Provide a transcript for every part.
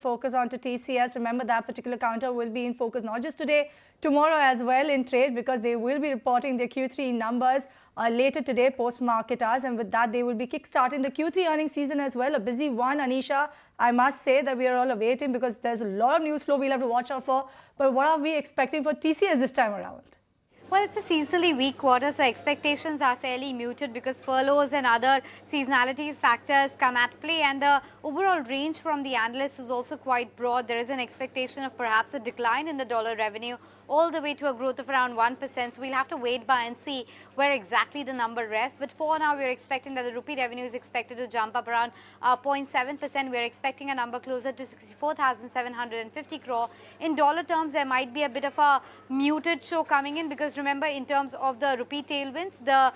Focus on to TCS. Remember that particular counter will be in focus not just today, tomorrow as well in trade, because they will be reporting their Q3 numbers later today post-market hours, and with that they will be kick-starting the Q3 earnings season as well. A busy one, Anisha. I must say that we are all awaiting because there's a lot of news flow we'll have to watch out for. But what are we expecting for TCS this time around? Well, it's a seasonally weak quarter, so expectations are fairly muted because furloughs and other seasonality factors come at play, and the overall range from the analysts is also quite broad. There is an expectation of perhaps a decline in the dollar revenue all the way to a growth of around 1%. So we'll have to wait by and see where exactly the number rests. But for now, we're expecting that the rupee revenue is expected to jump up around 0.7%. We're expecting a number closer to 64,750 crore. In dollar terms, there might be a bit of a muted show coming in because remember, in terms of the rupee tailwinds, the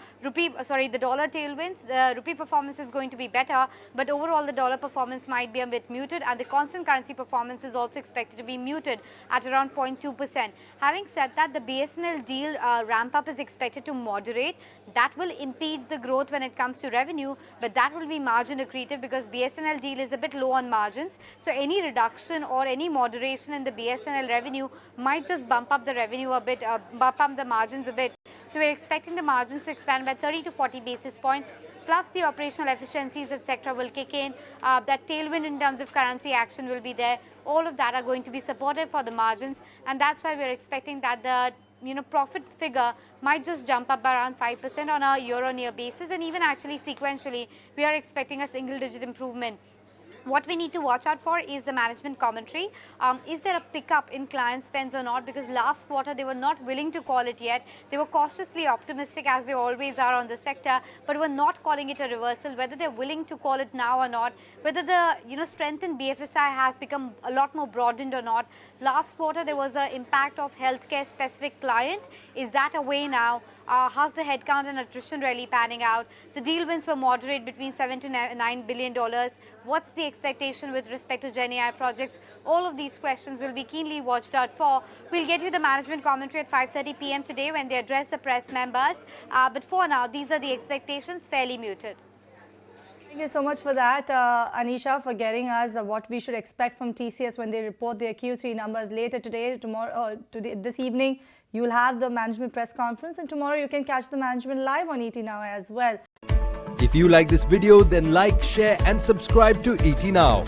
dollar tailwinds, the rupee performance is going to be better, but overall the dollar performance might be a bit muted, and the constant currency performance is also expected to be muted at around 0.2%. Having said that, the BSNL deal ramp up is expected to moderate. That will impede the growth when it comes to revenue, but that will be margin accretive because BSNL deal is a bit low on margins. So any reduction or any moderation in the BSNL revenue might just bump up the revenue a bit, bump up the margins a bit. So we're expecting the margins to expand by 30 to 40 basis points. Plus the operational efficiencies, etc. will kick in. That tailwind in terms of currency action will be there. All of that are going to be supportive for the margins, and that's why we're expecting that the profit figure might just jump up by around 5% on a year-on-year basis, and even actually sequentially, we are expecting a single-digit improvement. What we need to watch out for is the management commentary. Is there a pickup in client spends or not? Because last quarter they were not willing to call it yet. They were cautiously optimistic, as they always are on the sector, but were not calling it a reversal. Whether they're willing to call it now or not, whether the strength in BFSI has become a lot more broadened or not. Last quarter there was an impact of healthcare specific client. Is that away now? How's the headcount and attrition really panning out? The deal wins were moderate between $7 to $9 billion. What's the expectation with respect to GenAI projects? All of these questions will be keenly watched out for. We'll get you the management commentary at 5:30 p.m. today when they address the press members. But for now, these are the expectations, fairly muted. Thank you so much for that, Anisha, for getting us what we should expect from TCS when they report their Q3 numbers later today, tomorrow, this evening. You will have the management press conference, and tomorrow you can catch the management live on ET Now as well. If you like this video, then like, share and subscribe to ET Now.